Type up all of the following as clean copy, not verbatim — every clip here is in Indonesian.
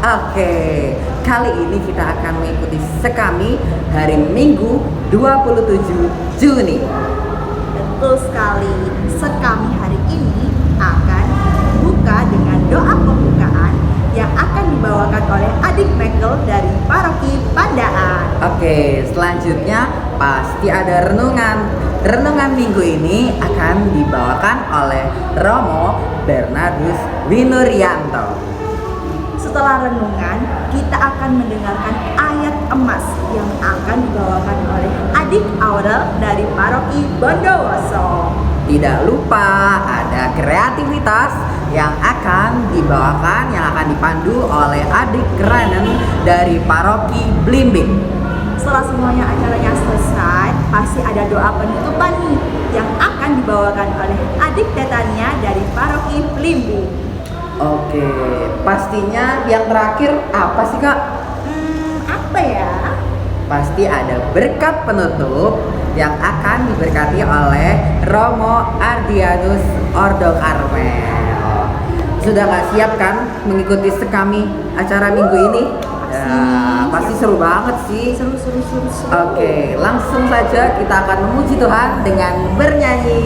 Oke, kali ini kita akan mengikuti Sekami hari Minggu 27 Juni. Betul sekali, Sekami hari ini akan dibuka dengan doa pembukaan yang akan dibawakan oleh adik Michael dari Paroki Pandaan. Oke, selanjutnya pasti ada renungan. Renungan minggu ini akan dibawakan oleh Romo Bernardus Winurianto. Setelah renungan, kita akan mendengarkan ayat emas yang akan dibawakan oleh adik Aurel dari Paroki Bondowoso. Tidak lupa ada kreativitas yang akan dibawakan, yang akan dipandu oleh adik Renen dari Paroki Blimbing. Setelah semuanya acaranya selesai, pasti ada doa penutupan nih yang akan dibawakan oleh adik Tetania dari Paroki Blimbing. Oke, pastinya yang terakhir apa sih Kak? Apa ya? Pasti ada berkat penutup yang akan diberkati oleh Romo Ardianus Ordo Carmel. Sudah gak siap kan mengikuti Sekami acara minggu ini? Pasti seru banget sih. Seru. Oke, langsung saja kita akan memuji Tuhan dengan bernyanyi.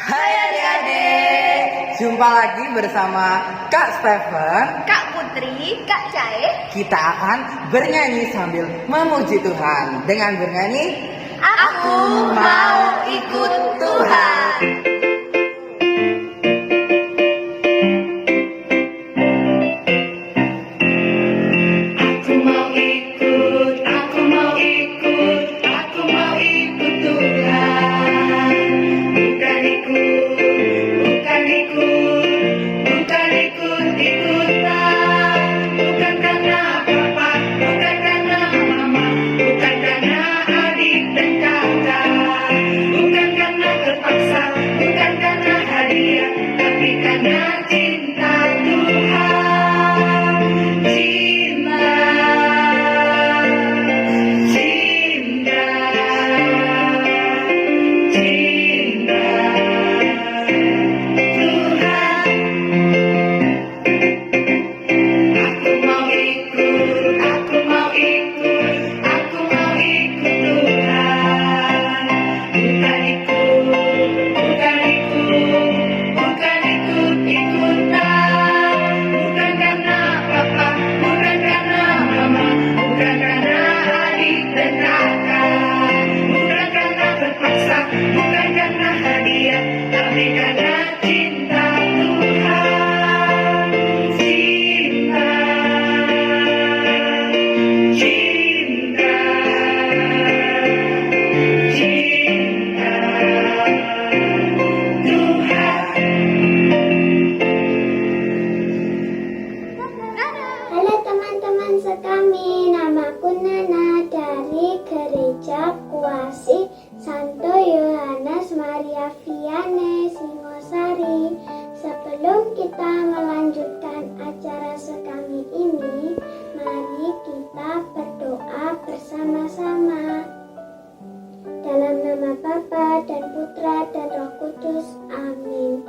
Hai adik-adik, jumpa lagi bersama Kak Stephen, Kak Putri, Kak Cae. kita akan bernyanyi sambil memuji Tuhan. Dengan bernyanyi, Aku mau ikut Tuhan. Halo teman-teman Sekami, namaku Nana dari Gereja Kuasi Santo Yohanes Maria Vianney Singosari. Sebelum kita melanjutkan acara Sekami ini, mari kita berdoa bersama-sama. Dalam nama Bapa dan Putra dan Roh Kudus, amin.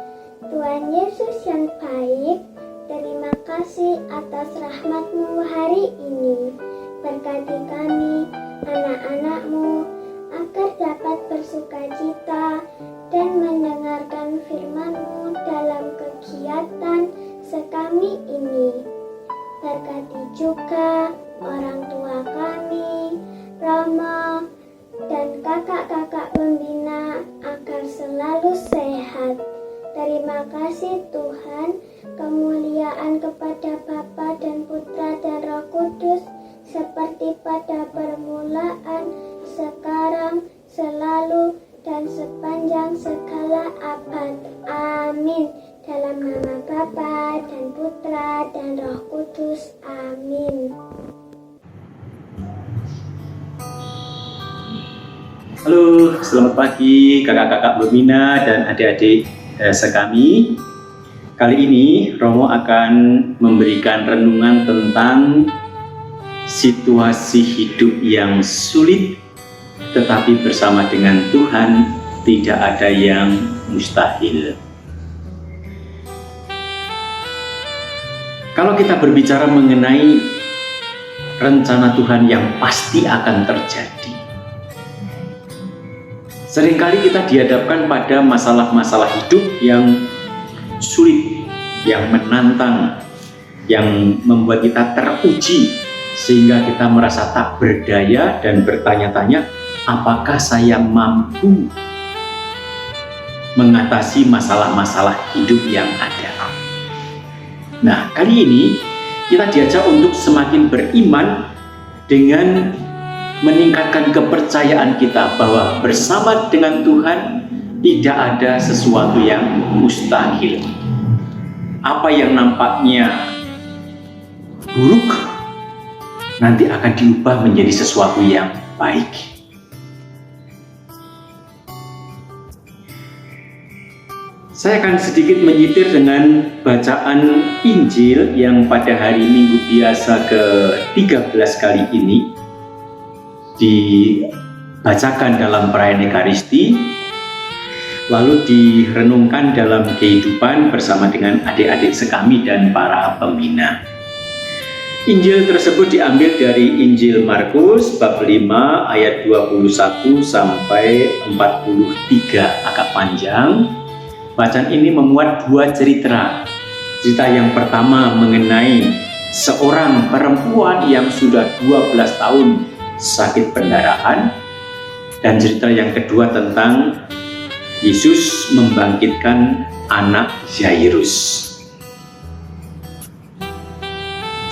Tuhan Yesus yang baik, terima kasih atas rahmat-Mu hari ini. Berkati kami, anak-anak-Mu, agar dapat bersukacita dan mendengarkan firman-Mu dalam kegiatan Sekami ini. Berkati juga orang tua kami, Romo, dan kakak-kakak pembina agar selalu sehat. Terima kasih Tuhan, kemuliaan kepada Bapa dan Putra dan Roh Kudus, seperti pada permulaan, sekarang, selalu, dan sepanjang segala abad. Amin. Dalam nama Bapa dan Putra dan Roh Kudus. Amin. Halo, selamat pagi kakak-kakak pembina dan adik-adik Sekami. Kali ini Romo akan memberikan renungan tentang situasi hidup yang sulit, tetapi bersama dengan Tuhan tidak ada yang mustahil. Kalau kita berbicara mengenai rencana Tuhan yang pasti akan terjadi, seringkali kita dihadapkan pada masalah-masalah hidup yang sulit, yang menantang, yang membuat kita teruji, sehingga kita merasa tak berdaya dan bertanya-tanya, apakah saya mampu mengatasi masalah-masalah hidup yang ada. Nah, kali ini kita diajak untuk semakin beriman dengan meningkatkan kepercayaan kita bahwa bersama dengan Tuhan tidak ada sesuatu yang mustahil. Apa yang nampaknya buruk nanti akan diubah menjadi sesuatu yang baik. Saya akan sedikit menyitir dengan bacaan Injil yang pada hari Minggu biasa ke-13 kali ini dibacakan dalam perayaan Ekaristi, lalu direnungkan dalam kehidupan bersama dengan adik-adik sekami dan para pembina. Injil tersebut diambil dari Injil Markus bab 5 ayat 21 sampai 43, agak panjang. Bacaan ini memuat dua cerita. Cerita yang pertama mengenai seorang perempuan yang sudah 12 tahun sakit pendarahan, dan cerita yang kedua tentang Yesus membangkitkan anak Yairus.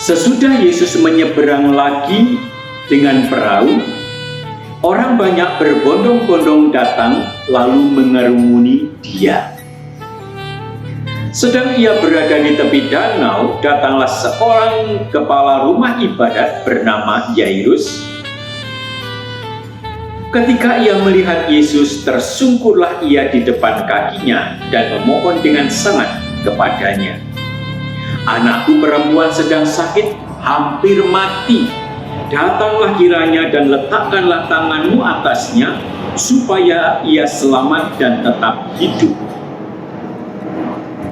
Sesudah Yesus menyeberang lagi dengan perahu, orang banyak berbondong-bondong datang lalu mengerumuni Dia. Sedang ia berada di tepi danau, datanglah seorang kepala rumah ibadat bernama Yairus. Ketika ia melihat Yesus, tersungkurlah ia di depan kakinya dan memohon dengan sangat kepadanya. Anakku perempuan sedang sakit, hampir mati. Datanglah kiranya dan letakkanlah tanganmu atasnya, supaya ia selamat dan tetap hidup.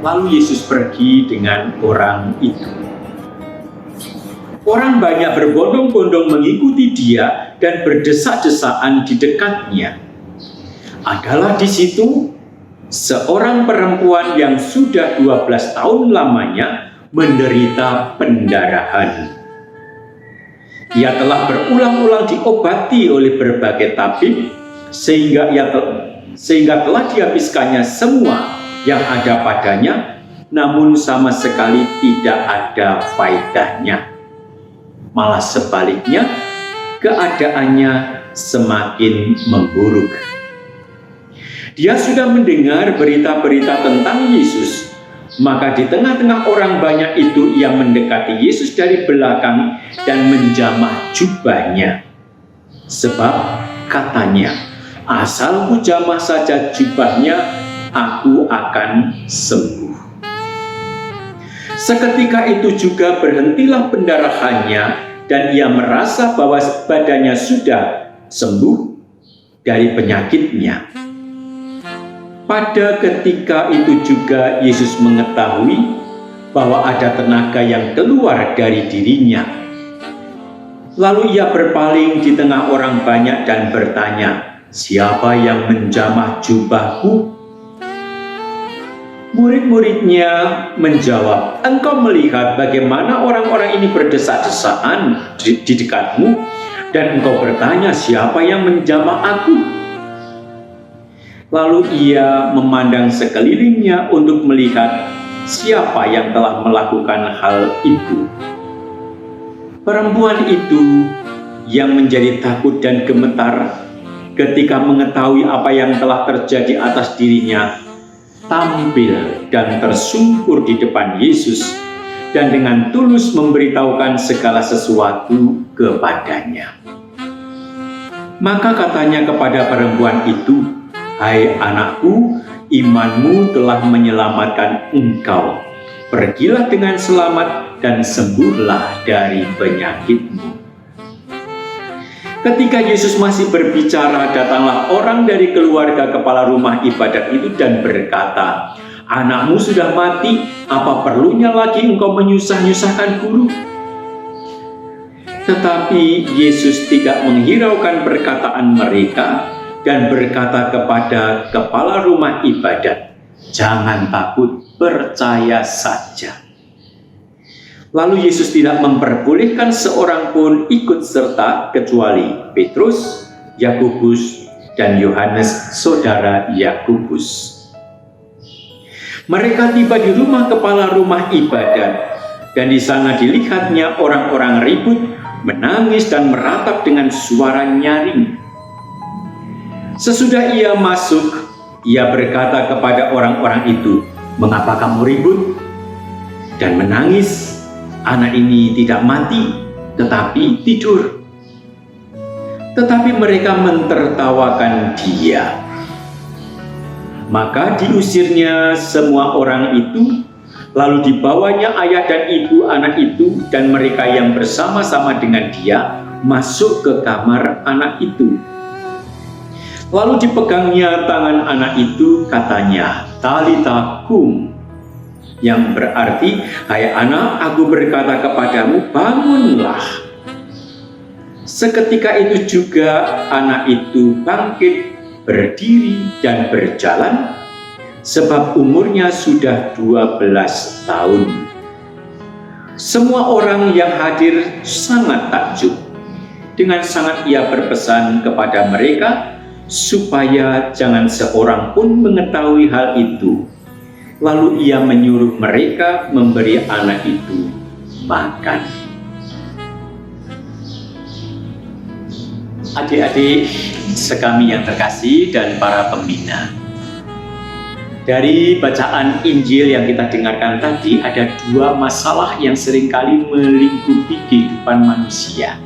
Lalu Yesus pergi dengan orang itu. Orang banyak berbondong-bondong mengikuti Dia dan berdesak-desakan di dekatnya. Adalah di situ seorang perempuan yang sudah 12 tahun lamanya menderita pendarahan. Ia telah berulang-ulang diobati oleh berbagai tabib sehingga telah dihabiskannya semua yang ada padanya, namun sama sekali tidak ada faedahnya. Malah sebaliknya, keadaannya semakin memburuk. Dia sudah mendengar berita-berita tentang Yesus, maka di tengah-tengah orang banyak itu ia mendekati Yesus dari belakang dan menjamah jubahnya. Sebab katanya, asal ku jamah saja jubahnya, aku akan sembuh. Seketika itu juga berhentilah pendarahannya dan ia merasa bahwa badannya sudah sembuh dari penyakitnya. Pada ketika itu juga Yesus mengetahui bahwa ada tenaga yang keluar dari dirinya. Lalu ia berpaling di tengah orang banyak dan bertanya, "Siapa yang menjamah jubahku?" Murid-muridnya menjawab, "Engkau melihat bagaimana orang-orang ini berdesak-desakan di dekatmu, dan engkau bertanya, siapa yang menjamah aku?" Lalu ia memandang sekelilingnya untuk melihat siapa yang telah melakukan hal itu. Perempuan itu yang menjadi takut dan gemetar ketika mengetahui apa yang telah terjadi atas dirinya, tampil dan tersungkur di depan Yesus dan dengan tulus memberitahukan segala sesuatu kepadanya. Maka katanya kepada perempuan itu, "Hai anakku, imanmu telah menyelamatkan engkau. Pergilah dengan selamat dan sembuhlah dari penyakitmu." Ketika Yesus masih berbicara, datanglah orang dari keluarga kepala rumah ibadat itu dan berkata, Anakmu sudah mati, apa perlunya lagi engkau menyusah-nyusahkan guru? Tetapi Yesus tidak menghiraukan perkataan mereka dan berkata kepada kepala rumah ibadat, "Jangan takut, percaya saja." Lalu Yesus tidak memperbolehkan seorang pun ikut serta kecuali Petrus, Yakobus, dan Yohanes, saudara Yakobus. Mereka tiba di rumah kepala rumah ibadat, dan di sana dilihatnya orang-orang ribut, menangis dan meratap dengan suara nyaring. Sesudah ia masuk, ia berkata kepada orang-orang itu, "Mengapa kamu ribut dan menangis? Anak ini tidak mati, tetapi tidur." Tetapi mereka mentertawakan dia. Maka diusirnya semua orang itu, lalu dibawanya ayah dan ibu anak itu dan mereka yang bersama-sama dengan dia masuk ke kamar anak itu. Lalu dipegangnya tangan anak itu, katanya, "Talita kum," yang berarti, "Hai anak, aku berkata kepadamu, bangunlah." Seketika itu juga anak itu bangkit, berdiri dan berjalan, sebab umurnya sudah 12 tahun. Semua orang yang hadir sangat takjub. Dengan sangat ia berpesan kepada mereka supaya jangan seorang pun mengetahui hal itu. Lalu ia menyuruh mereka memberi anak itu makan. Adik-adik sekami yang terkasih dan para pembina, dari bacaan Injil yang kita dengarkan tadi, ada dua masalah yang seringkali melingkupi kehidupan manusia.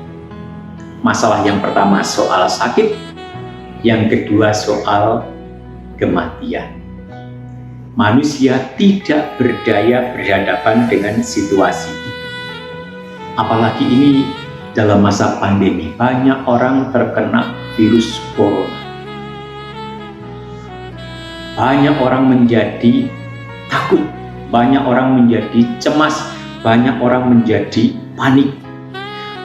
Masalah yang pertama soal sakit, yang kedua soal kematian. Manusia tidak berdaya berhadapan dengan situasi itu. Apalagi ini dalam masa pandemi, banyak orang terkena virus corona. Banyak orang menjadi takut, banyak orang menjadi cemas, banyak orang menjadi panik.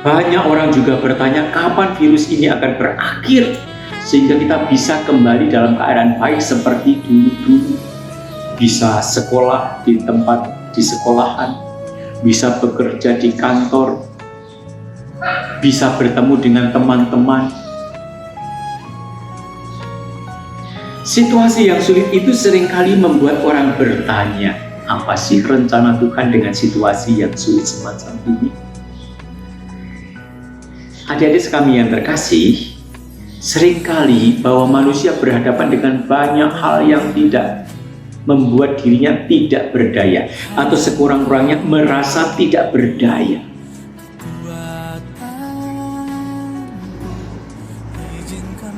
Banyak orang juga bertanya kapan virus ini akan berakhir sehingga kita bisa kembali dalam keadaan baik seperti dulu-dulu. Bisa sekolah di sekolahan, bisa bekerja di kantor, bisa bertemu dengan teman-teman. Situasi yang sulit itu seringkali membuat orang bertanya, apa sih rencana Tuhan dengan situasi yang sulit semacam ini? Adik-adik sekami yang terkasih, seringkali bahwa manusia berhadapan dengan banyak hal yang tidak membuat dirinya tidak berdaya atau sekurang-kurangnya merasa tidak berdaya.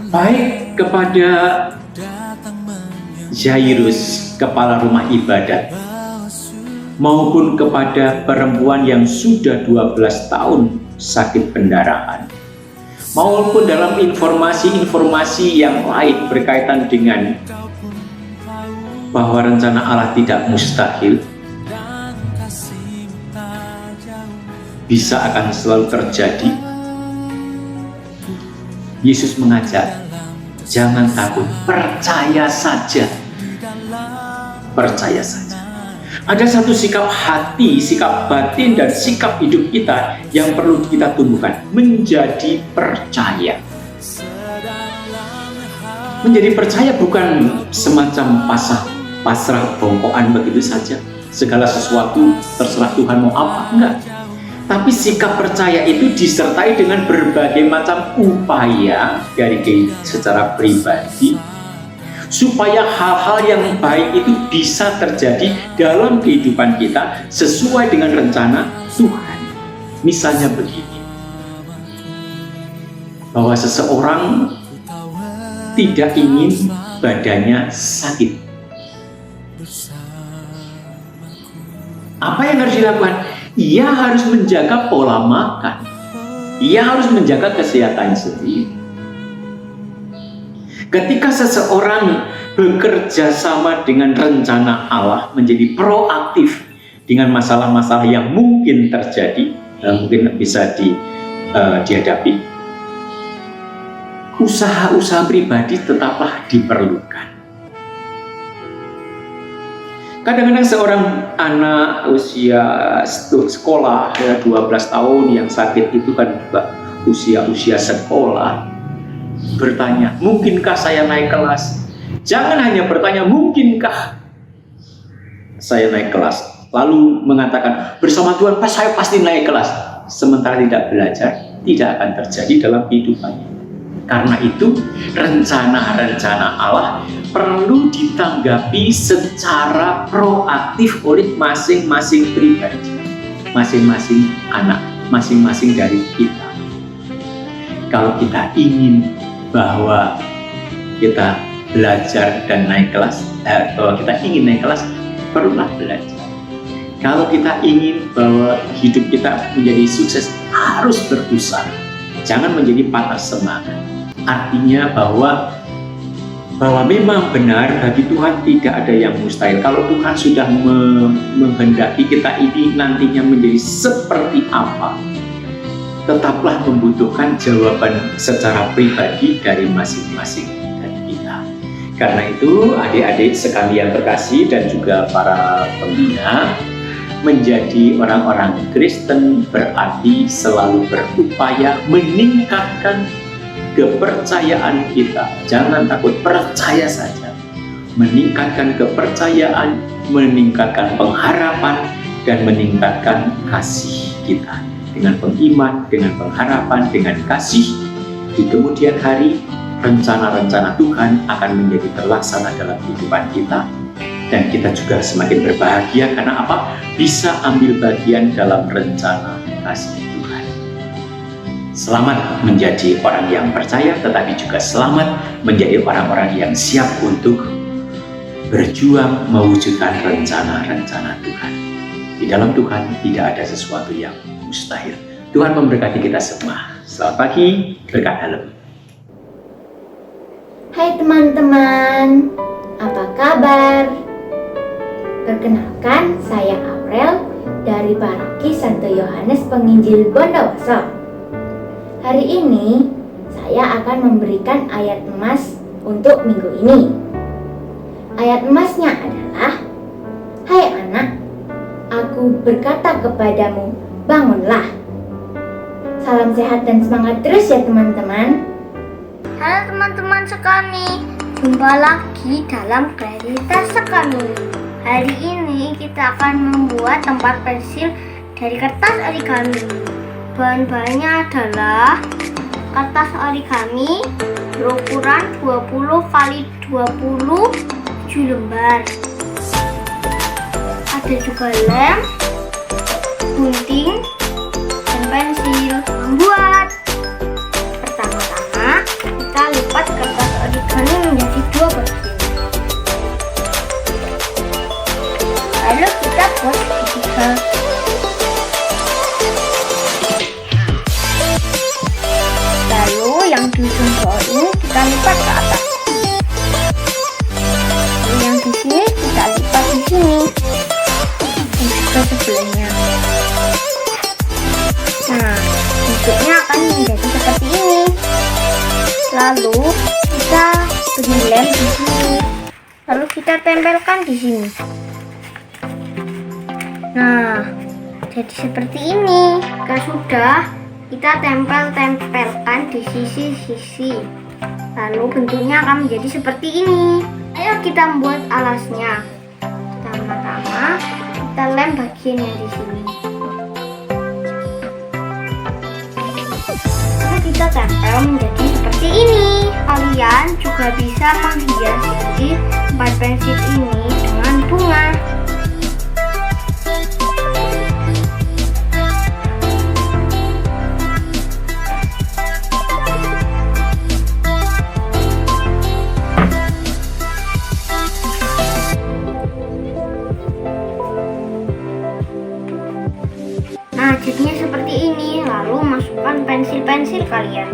Baik kepada Jairus, kepala rumah ibadat, maupun kepada perempuan yang sudah 12 tahun sakit pendarahan, maupun dalam informasi-informasi yang lain berkaitan dengan bahwa rencana Allah tidak mustahil, bisa akan selalu terjadi. Yesus mengajak, jangan takut, percaya saja. Percaya saja. Ada satu sikap hati, sikap batin, dan sikap hidup kita yang perlu kita tumbuhkan, menjadi percaya. Menjadi percaya bukan semacam pasrah bongkoan begitu saja. Segala sesuatu terserah Tuhan mau apa, enggak. Tapi sikap percaya itu disertai dengan berbagai macam upaya dari secara pribadi, supaya hal-hal yang baik itu bisa terjadi dalam kehidupan kita sesuai dengan rencana Tuhan. Misalnya begini, bahwa seseorang tidak ingin badannya sakit. Apa yang harus dilakukan? Ia harus menjaga pola makan. Ia harus menjaga kesehatan sendiri. Ketika seseorang bekerja sama dengan rencana Allah, menjadi proaktif dengan masalah-masalah yang mungkin terjadi, mungkin bisa dihadapi. Usaha-usaha pribadi tetaplah diperlukan. Kadang-kadang seorang anak usia sekolah 12 tahun yang sakit itu kan juga usia sekolah, bertanya, mungkinkah saya naik kelas? Jangan hanya bertanya, mungkinkah saya naik kelas, lalu mengatakan, bersama Tuhan saya pasti naik kelas, sementara tidak belajar, tidak akan terjadi dalam kehidupannya. Karena itu, rencana-rencana Allah perlu ditanggapi secara proaktif oleh masing-masing pribadi, masing-masing anak, masing-masing dari kita. Kalau kita ingin bahwa kita belajar dan naik kelas, kalau kita ingin naik kelas, perlulah belajar. Kalau kita ingin bahwa hidup kita menjadi sukses, harus berusaha. Jangan menjadi patah semangat. Artinya bahwa memang benar bagi Tuhan tidak ada yang mustahil. Kalau Tuhan sudah menghendaki kita ini nantinya menjadi seperti apa, tetaplah membutuhkan jawaban secara pribadi dari masing-masing dari kita. Karena itu adik-adik sekalian terkasih dan juga para pembina, menjadi orang-orang Kristen berarti selalu berupaya meningkatkan kepercayaan kita. Jangan takut, percaya saja. Meningkatkan kepercayaan, meningkatkan pengharapan, dan meningkatkan kasih kita. Dengan pengiman, dengan pengharapan, dengan kasih, di kemudian hari, rencana-rencana Tuhan akan menjadi terlaksana dalam kehidupan kita. Dan kita juga semakin berbahagia karena apa? Bisa ambil bagian dalam rencana kasih Tuhan. Selamat menjadi orang yang percaya, tetapi juga selamat menjadi orang-orang yang siap untuk berjuang mewujudkan rencana-rencana Tuhan. Di dalam Tuhan tidak ada sesuatu yang mustahil. Tuhan memberkati kita semua. Selamat pagi, berkat dalam. Hai teman-teman, apa kabar? Perkenalkan, saya Aurel dari Paroki Santo Yohanes Penginjil Bondowoso. Hari ini saya akan memberikan ayat emas untuk minggu ini. Ayat emasnya adalah, hai anak, aku berkata kepadamu, bangunlah. Salam sehat dan semangat terus ya teman-teman. Halo teman-teman sekami, jumpa lagi dalam Cerita Sekami. Hari ini kita akan membuat tempat pensil dari kertas origami. Bahan-bahannya adalah kertas origami berukuran 20 x 20 7 lembar. Ada juga lem, gunting, dan pensil. Membuat, pertama-tama kita lipat kertas origami menjadi 2 bagian. Lalu kita buat segitiga. Lalu yang di ujung bawah ini kita lipat ke atas. Lalu yang di sini kita lipat di sini. Dan juga sebelahnya. Nah, bentuknya akan menjadi seperti ini. Lalu kita beri lem di sini. Lalu kita tempelkan di sini. Nah, jadi seperti ini. Jika sudah, kita tempelkan di sisi-sisi. Lalu bentuknya akan menjadi seperti ini. Ayo kita membuat alasnya. Pertama-tama kita lem bagian yang di sini. Lalu kita tempel menjadi seperti ini. Kalian juga bisa menghiasi tempat pensil ini dengan bunga. Nah, jadinya seperti ini. Lalu masukkan pensil-pensil kalian.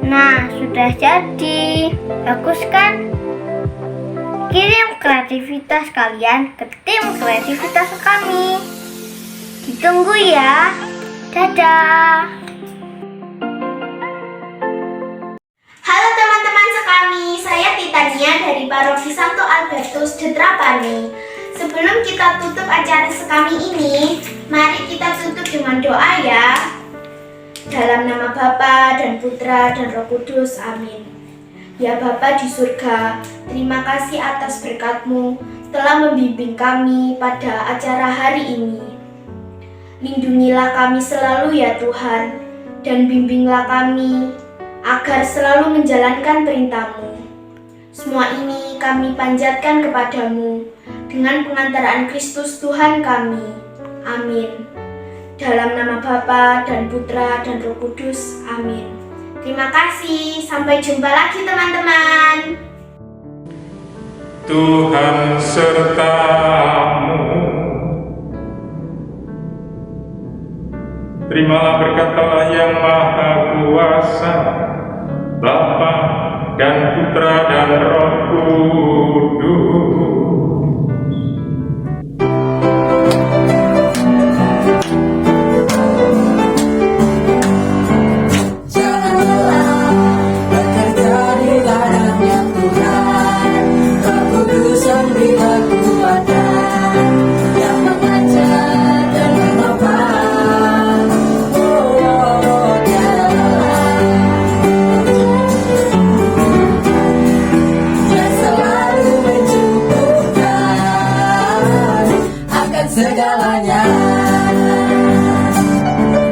Nah, sudah jadi. Bagus kan? kirim kreativitas kalian ke tim kreativitas kami. Ditunggu ya. Dadah. Halo teman-teman sekami, saya Titania dari Paroki Santo Albertus Detrapani. Sebelum kita tutup acara sekami ini, mari kita tutup dengan doa ya. Dalam nama Bapa dan Putra dan Roh Kudus, amin. Ya Bapa di surga, terima kasih atas berkat-Mu telah membimbing kami pada acara hari ini. Lindungilah kami selalu ya Tuhan, dan bimbinglah kami agar selalu menjalankan perintah-Mu. Semua ini kami panjatkan kepadamu dengan pengantaraan Kristus Tuhan kami. Amin. Dalam nama Bapa dan Putra dan Roh Kudus. Amin. Terima kasih. Sampai jumpa lagi teman-teman. Tuhan sertamu. Terimalah berkat Allah yang Maha Kuasa, Bapa dan Putra dan Roh Kudus. Jangan lelah bekerja di ladangnya Tuhan, Roh Kudus yang beri kekuatan, yang mengajar dan menopang. Jangan lelah, Dia selalu mencukupkan akan segalanya.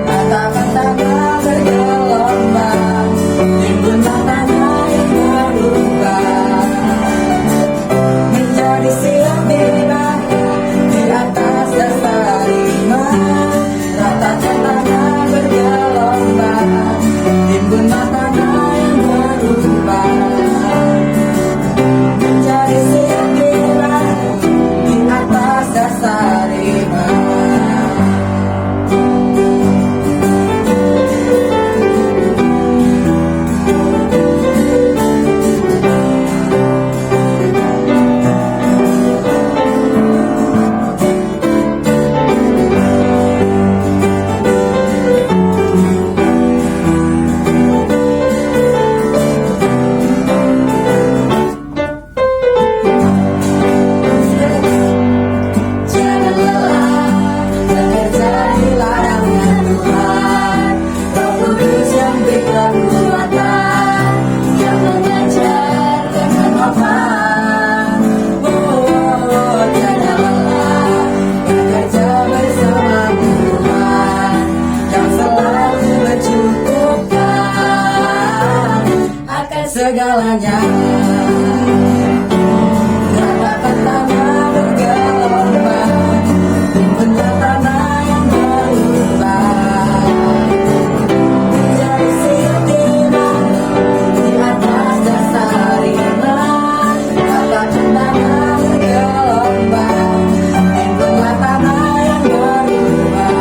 Mata-matanya bergelombang, timbun matanya yang berubah menjadi siap bina di atas dasar iman. Rata-ratanya bergelombang, timbun matanya yang berubah menjadi siap bina di atas dasar iman. Jangan lelah bekerja di ladangnya Tuhan, Roh Kudus yang beri kekuatan, yang mengajar dan menopang. Jangan lelah bekerja bersama Tuhan, yang selalu mencukupkan akan segalanya. Kata-katanya bergelombang, timbun matanya yang berubah menjadi siap bina di atas dasar iman. Kata-katanya bergelombang, timbun matanya yang berubah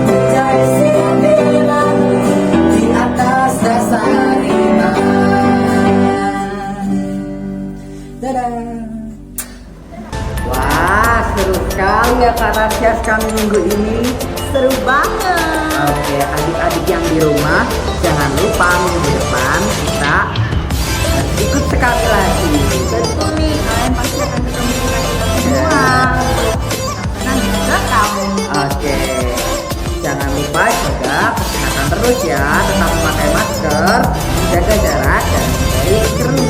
menjadi siap bina di atas dasar iman. Dadah. Wah, seru sekali ya Kak Tarsias kami minggu ini. Seru banget. Oke, adik-adik yang di rumah, jangan lupa minggu depan kita ikut sekali lagi. Betul nih, kalian pasti akan ketemu dengan kita semua. Karena juga kamu. Oke, jangan lupa jaga kesehatan terus ya, tetap memakai masker, jaga jarak dan hindari kerumunan.